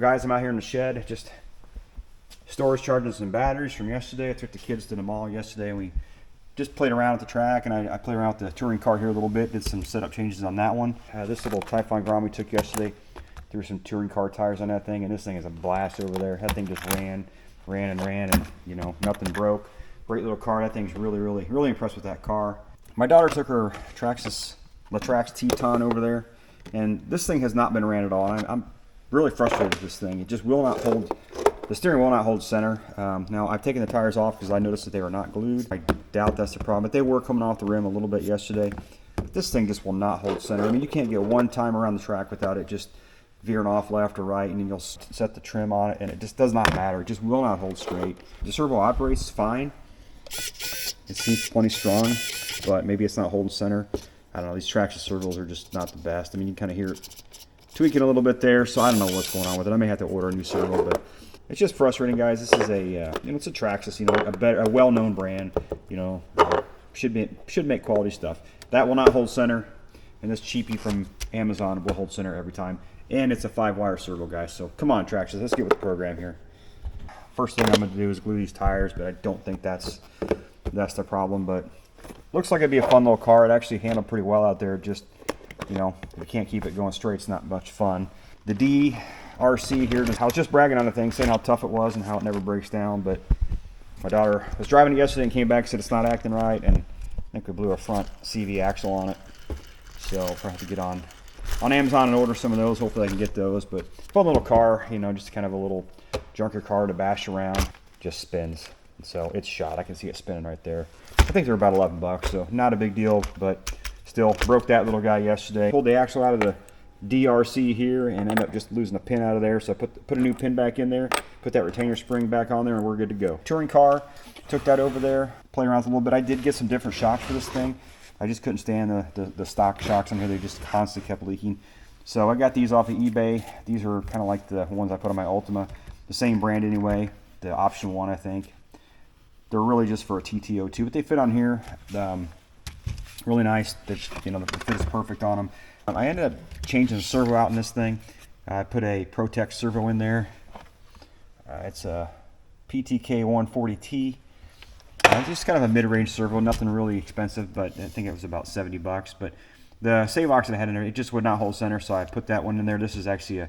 guys, I'm out here in the shed, just storage charging some batteries from yesterday. I took the kids to the mall yesterday and we just played around at the track, and I played around with the touring car here a little bit, did some setup changes on that one. This little Arma Grom we took yesterday, threw some touring car tires on that thing, and this thing is a blast over there. That thing just ran, and you know, nothing broke. Great little car. That thing's really impressed with that car. My daughter took her Traxxas Latrax Teton over there, and this thing has not been ran at all. I'm really frustrated with this thing. It just will not hold. The steering will not hold center. Now, I've taken the tires off because I noticed that they were not glued. I doubt that's the problem, but they were coming off the rim a little bit yesterday. But this thing just will not hold center. I mean, you can't get one time around the track without it just veering off left or right, and then you'll set the trim on it, and it just does not matter. It just will not hold straight. The servo operates fine. It seems plenty strong, but maybe it's not holding center. I don't know. These Traxxas servos are just not the best. I mean, you can kind of hear it tweaking a little bit there, so I don't know what's going on with it. I may have to order a new servo, but it's just frustrating, guys. This is a, you know, it's a Traxxas, you know, a well-known brand, you know, should make quality stuff. That will not hold center, and this cheapie from Amazon will hold center every time. And it's a 5-wire servo, guys. So come on, Traxxas, let's get with the program here. First thing I'm going to do is glue these tires, but I don't think that's the problem. But looks like it'd be a fun little car. It actually handled pretty well out there. Just, you know, if you can't keep it going straight, it's not much fun. The DeeRC here, I was just bragging on the thing, saying how tough it was and how it never breaks down, but my daughter was driving it yesterday and came back and said it's not acting right, and I think we blew a front CV axle on it. So we'll probably have to get on Amazon and order some of those. Hopefully I can get those, but fun little car, you know, just kind of a little junker car to bash around. Just spins. So it's shot. I can see it spinning right there. I think they're about 11 bucks, so not a big deal, but still broke that little guy yesterday. Pulled the axle out of the DeeRC here and ended up just losing a pin out of there, so I put a new pin back in there, put that retainer spring back on there, and we're good to go. Touring car, took that over there, played around with a little bit. I did get some different shocks for this thing. I just couldn't stand the stock shocks on here. They just constantly kept leaking. So I got these off of eBay. These are kind of like the ones I put on my Ultima. The same brand anyway, the option one, I think. They're really just for a TT02, but they fit on here. Really nice. You know, the fit is perfect on them. I ended up changing the servo out in this thing. I put a Protect servo in there. It's a PTK 140T. It's just kind of a mid-range servo, nothing really expensive, but I think it was about 70 bucks. But the save ox that I had in there, it just would not hold center, so I put that one in there. This is actually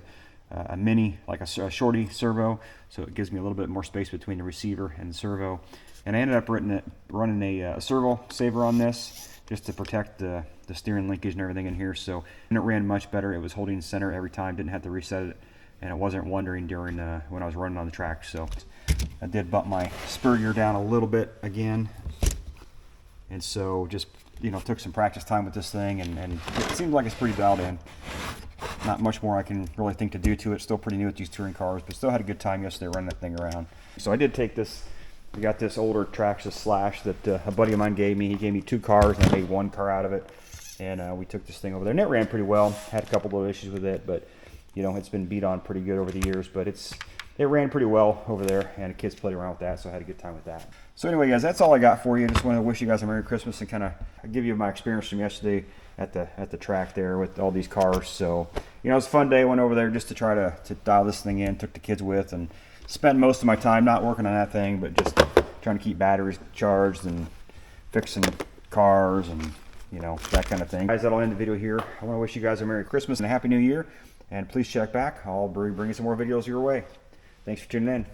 a mini, like a shorty servo, so it gives me a little bit more space between the receiver and the servo. And I ended up running a servo saver on this, just to protect the steering linkage and everything in here. So, and it ran much better. It was holding center every time, didn't have to reset it, and it wasn't wandering during when I was running on the track. So I did bump my spur gear down a little bit again, and so just, you know, took some practice time with this thing, and it seems like it's pretty dialed in. Not much more I can really think to do to it. Still pretty new with these touring cars, but still had a good time yesterday running that thing around. So I did take this. We got this older Traxxas Slash that a buddy of mine gave me. He gave me 2 cars, and I made 1 car out of it. And we took this thing over there, and it ran pretty well. Had a couple of issues with it, but you know, it's been beat on pretty good over the years. But it ran pretty well over there, and the kids played around with that, so I had a good time with that. So anyway, guys, that's all I got for you. Just wanted to wish you guys a Merry Christmas and kind of give you my experience from yesterday at the track there with all these cars. So, you know, it was a fun day. Went over there just to try to dial this thing in. Took the kids with, and spent most of my time not working on that thing, but just trying to keep batteries charged and fixing cars and, you know, that kind of thing. Guys, that'll end the video here. I want to wish you guys a Merry Christmas and a Happy New Year, and please check back. I'll bring you some more videos your way. Thanks for tuning in.